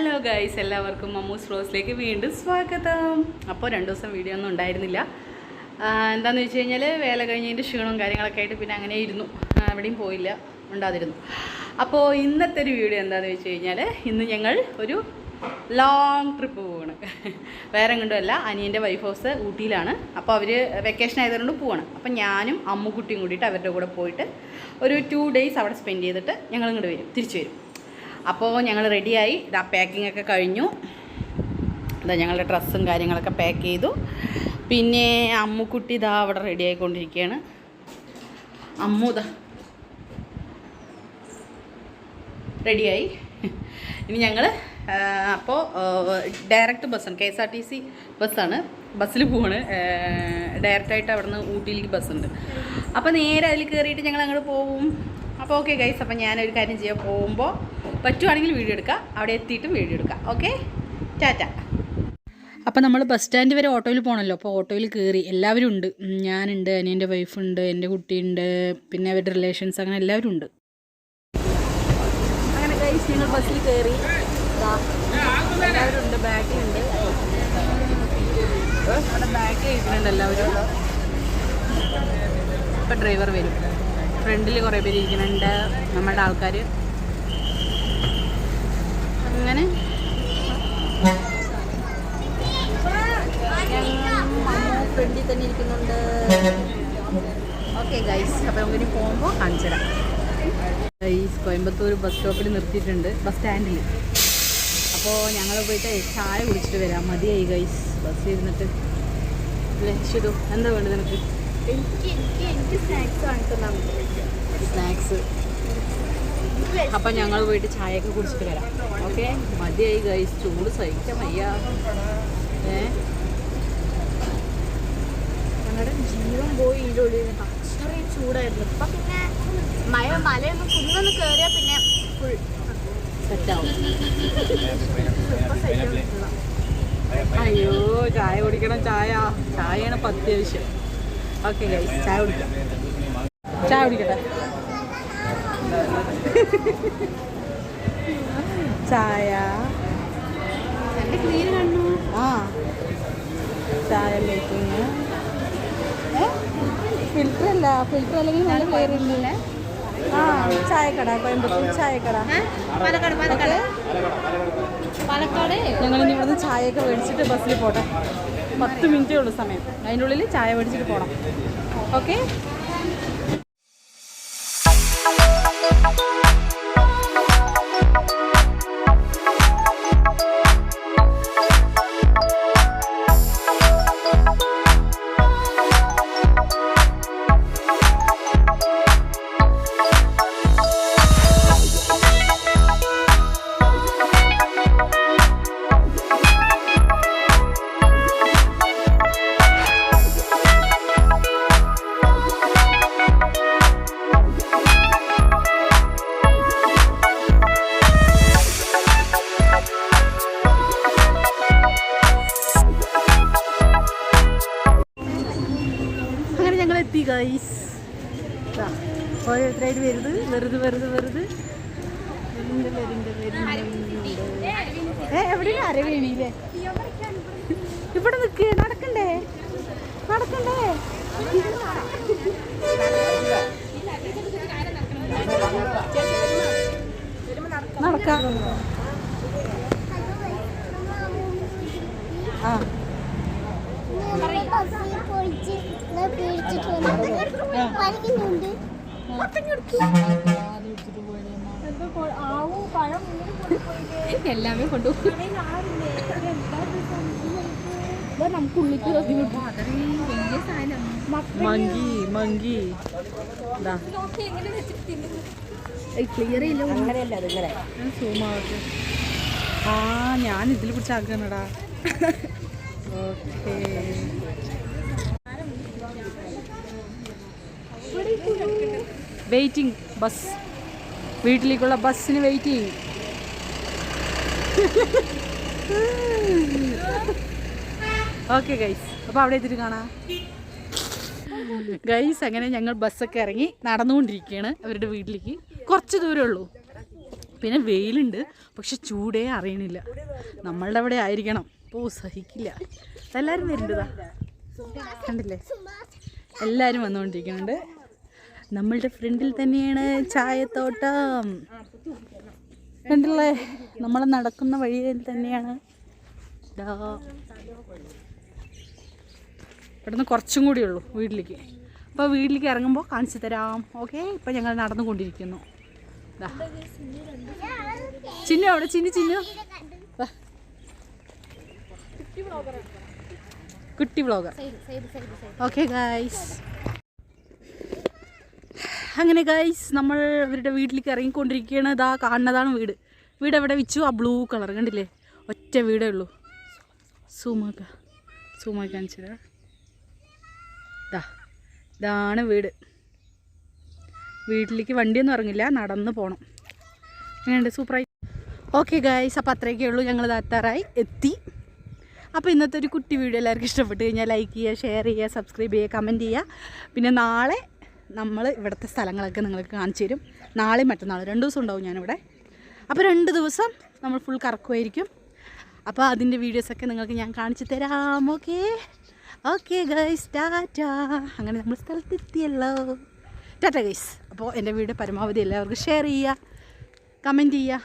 Hello guys, എല്ലാവർക്കും മമ്മൂസ് റോസിലേക്ക് വീണ്ടും സ്വാഗതം. അപ്പോൾ 2 ദിവസം വീഡിയോ ഒന്നും ഉണ്ടായിരുന്നില്ല. എന്താണെന്ന് വെച്ച് കഴിഞ്ഞാൽ വേല കഴിഞ്ഞതിൻ്റെ ക്ഷീണവും കാര്യങ്ങളൊക്കെ ആയിട്ട് പിന്നെ അങ്ങനെ ഇരുന്നു, എവിടെയും പോയില്ല, ഉണ്ടാതിരുന്നു. അപ്പോൾ ഇന്നത്തെ ഒരു വീഡിയോ എന്താണെന്ന് വെച്ച് കഴിഞ്ഞാൽ ഇന്ന് ഞങ്ങൾ ഒരു ലോങ് ട്രിപ്പ് പോവാണ്. വേറെ എങ്ങോട്ടുമല്ല, അനിയൻ്റെ വൈഫ് ഹൗസ് ഊട്ടിയിലാണ്. അപ്പോൾ അവർ വെക്കേഷൻ ആയതുകൊണ്ട് പോവാണ്. അപ്പം ഞാനും അമ്മുക്കുട്ടിയും കൂടിയിട്ട് അവരുടെ കൂടെ പോയിട്ട് ഒരു 2 days അവിടെ സ്പെൻഡ് ചെയ്തിട്ട് ഞങ്ങൾ ഇങ്ങോട്ട് വരും, തിരിച്ചു വരും. അപ്പോൾ ഞങ്ങൾ റെഡിയായി, ഇതാ പാക്കിംഗ് ഒക്കെ കഴിഞ്ഞു. ഇതാ ഞങ്ങളുടെ ഡ്രസ്സും കാര്യങ്ങളൊക്കെ പാക്ക് ചെയ്തു. പിന്നെ അമ്മുക്കുട്ടി ഇതാ അവിടെ റെഡി ആയിക്കൊണ്ടിരിക്കുകയാണ്. അമ്മു ഇതാ റെഡിയായി. ഇനി ഞങ്ങൾ അപ്പോൾ ഡയറക്റ്റ് ബസ്സാണ്, KSRTC ബസ്സാണ്, ബസ്സിൽ പോവാണ്. ഡയറക്റ്റായിട്ട് അവിടെ നിന്ന് ഊട്ടിയിലേക്ക് ബസ്സുണ്ട്. അപ്പോൾ നേരെ അതിൽ കയറിയിട്ട് ഞങ്ങൾ അങ്ങോട്ട് പോവും. അപ്പോൾ ഓക്കെ ഗൈസ്, അപ്പോൾ ഞാനൊരു കാര്യം ചെയ്യാം, പോകുമ്പോൾ പറ്റുവാണെങ്കിൽ വീഡിയോ എടുക്കാം, അവിടെ എത്തിയിട്ടും വീഡിയോ എടുക്കാം. ഓക്കെ, ടാറ്റ. അപ്പോൾ നമ്മൾ ബസ് സ്റ്റാൻഡ് വരെ ഓട്ടോയിൽ പോകണമല്ലോ. അപ്പോൾ ഓട്ടോയിൽ കയറി, എല്ലാവരും ഉണ്ട്. ഞാനുണ്ട്, അനിയൻ്റെ വൈഫുണ്ട്, എൻ്റെ കുട്ടിയുണ്ട്, പിന്നെ അവരുടെ റിലേഷൻസ്, അങ്ങനെ എല്ലാവരും ഉണ്ട്. അങ്ങനെ ഗൈസ് ഞങ്ങൾ ബസ്സിൽ കയറി, എല്ലാവരും ഉണ്ട്, ബാക്കിലുണ്ട്, അവിടെ ബാക്കിൽ ഇരിക്കുന്നുണ്ട് എല്ലാവരും. ഇപ്പോൾ ഡ്രൈവർ വരും. ഫ്രണ്ടിൽ കുറേ പേര് ഇരിക്കുന്നുണ്ട്, നമ്മുടെ ആൾക്കാർ. അങ്ങനെ ഫ്രണ്ടിൽ തന്നെ ഇരിക്കുന്നുണ്ട്. ഓക്കെ ഗൈസ്, അപ്പോൾ നമുക്കിനി പോകുമ്പോൾ കാണിച്ചു തരാം. ഗൈസ് കോയമ്പത്തൂർ ബസ് സ്റ്റോപ്പിൽ നിർത്തിയിട്ടുണ്ട്, ബസ് സ്റ്റാൻഡിൽ. അപ്പോൾ ഞങ്ങൾ പോയിട്ട് ചായ കുടിച്ചിട്ട് വരാം. മതിയായി ഗൈസ് ബസ്സിൽ ഇരുന്നിട്ട്. അല്ലേ ശരി, എന്താ വേണ്ടത് നിനക്ക്? എനിക്ക് സ്നാക്സ്. അപ്പം ഞങ്ങൾ പോയിട്ട് ചായയൊക്കെ കുടിച്ചിട്ട് വരാം. ഓക്കെ, മതിയായി ഗൈസ്, ചൂട് സഹിക്കാൻ വയ്യ. ഞങ്ങളുടെ ജീവൻ പോയി ഇതിൻ്റെ ഉള്ളിൽ. അത്രയും ചൂടായിരുന്നു. ഇപ്പം പിന്നെ മലയൊന്നും കുന്നൊന്ന് കയറിയാൽ പിന്നെ ഫുൾ സെറ്റാവും. അയ്യോ, ചായ കുടിക്കണം, ചായയാണ് ഇപ്പം അത്യാവശ്യം. ഓക്കെ ഗൈസ്, ചായ കുടിക്കാം. ചായ കുടിക്കട്ടെ. ചായ എൻ്റെ ക്ലീൻ കണ്ണു. ആ ചായ മേക്കിങ്. ഫിൽറ്റർ അല്ലെങ്കിൽ നല്ല ക്ലിയർ ഉണ്ടല്ലേ. ആ ചായക്കട, കോയമ്പത്തൂർ ചായക്കട, പാലക്കാട്. ഞങ്ങളിനി ഇവിടുന്ന് ചായയൊക്കെ മേടിച്ചിട്ട് ബസ്സിൽ പോട്ടെ. 10 മിനിറ്റേ ഉള്ളൂ സമയം, അതിൻ്റെ ഉള്ളിൽ ചായ മേടിച്ചിട്ട് പോകണം. ഓക്കെ. എത്തി ഗൈസ്. ഓരോരുത്തരായിട്ട് വരുന്നത് എവിടെയാണ് അരവേണിയില്ലേ? ഇവിടെ നിൽക്ക്, നടക്കണ്ടേ നടക്കാം. ആ എല്ലാമേ കൊണ്ടുപോകും. നമുക്ക് ഉള്ളിക്ക് മങ്കി ക്ലിയർ ഇല്ല. സൂമാവട്ടെ. ആ ഞാൻ ഇതിൽ പിടിച്ചാക്കണടാ. ഓക്കേ, വെയിറ്റിംഗ് ബസ്, വീട്ടിലേക്കുള്ള ബസ്സിന് വെയിറ്റിംഗ്. ഓക്കെ ഗൈസ്, അപ്പോൾ അവിടെ എത്തിയിട്ട് കാണാം. ഗൈസ് അങ്ങനെ ഞങ്ങൾ ബസ്സൊക്കെ ഇറങ്ങി നടന്നുകൊണ്ടിരിക്കുകയാണ് അവരുടെ വീട്ടിലേക്ക്. കുറച്ച് ദൂരമേ ഉള്ളൂ, പിന്നെ വെയിലുണ്ട്, പക്ഷെ ചൂടേ അറിയണില്ല. നമ്മളുടെ അവിടെ ആയിരിക്കണം. അപ്പോൾ സഹിക്കില്ല. എല്ലാവരും വരുന്നുണ്ടതാ, കണ്ടില്ലേ? എല്ലാവരും വന്നുകൊണ്ടിരിക്കുന്നുണ്ട്. നമ്മളുടെ ഫ്രണ്ടിൽ തന്നെയാണ് ചായത്തോട്ടം, കണ്ടില്ലേ? നമ്മൾ നടക്കുന്ന വഴിയിൽ തന്നെയാണ്. ഇവിടുന്ന് കുറച്ചും കൂടി ഉള്ളൂ വീട്ടിലേക്ക്. അപ്പോൾ വീട്ടിലേക്ക് ഇറങ്ങുമ്പോൾ കാണിച്ചു തരാം. ഓക്കെ, ഇപ്പം ഞങ്ങൾ നടന്നുകൊണ്ടിരിക്കുന്നു. ചിന്നു അവിടെ, ചിന്നു കുട്ടി വ്ളോഗർ. ഓക്കെ ഗൈസ്, അങ്ങനെ ഗൈസ് നമ്മൾ അവരുടെ വീട്ടിലേക്ക് ഇറങ്ങിക്കൊണ്ടിരിക്കുകയാണ്. ഇതാ കാണുന്നതാണ് വീട്. വീട് എവിടെ വെച്ചു? ആ ബ്ലൂ കളർ കണ്ടില്ലേ? ഒറ്റ വീടേ ഉള്ളൂ. സൂമാക്കി കാണിച്ചതാ. ഇതാണ് വീട്. വീട്ടിലേക്ക് വണ്ടിയൊന്നും ഇറങ്ങില്ല, നടന്ന് പോകണം. അങ്ങനെയുണ്ട്, സൂപ്പറായി. ഓക്കെ ഗൈസ്, അപ്പോൾ അത്രയൊക്കെ ഉള്ളൂ. ഞങ്ങൾ എത്തി. അപ്പോൾ ഇന്നത്തെ ഒരു കുട്ടി വീഡിയോ എല്ലാവർക്കും ഇഷ്ടപ്പെട്ട് കഴിഞ്ഞാൽ ലൈക്ക് ചെയ്യുക, ഷെയർ ചെയ്യുക, സബ്സ്ക്രൈബ് ചെയ്യുക, കമൻറ്റ് ചെയ്യുക. പിന്നെ നാളെ നമ്മൾ ഇവിടുത്തെ സ്ഥലങ്ങളൊക്കെ നിങ്ങൾക്ക് കാണിച്ചു തരും. നാളെയും മറ്റന്നാൾ 2 ദിവസം ഉണ്ടാവും ഞാനിവിടെ. അപ്പോൾ 2 ദിവസം നമ്മൾ ഫുൾ കറക്കുമായിരിക്കും. അപ്പോൾ അതിൻ്റെ വീഡിയോസൊക്കെ നിങ്ങൾക്ക് ഞാൻ കാണിച്ചു തരാം. Okay guys, Tata. അങ്ങനെ നമ്മൾ സ്ഥലത്തെത്തിയല്ലോ. ടാറ്റ ഗൈസ്. അപ്പോൾ എൻ്റെ വീഡിയോ പരമാവധി എല്ലാവർക്കും ഷെയർ ചെയ്യുക, കമൻറ്റ് ചെയ്യുക.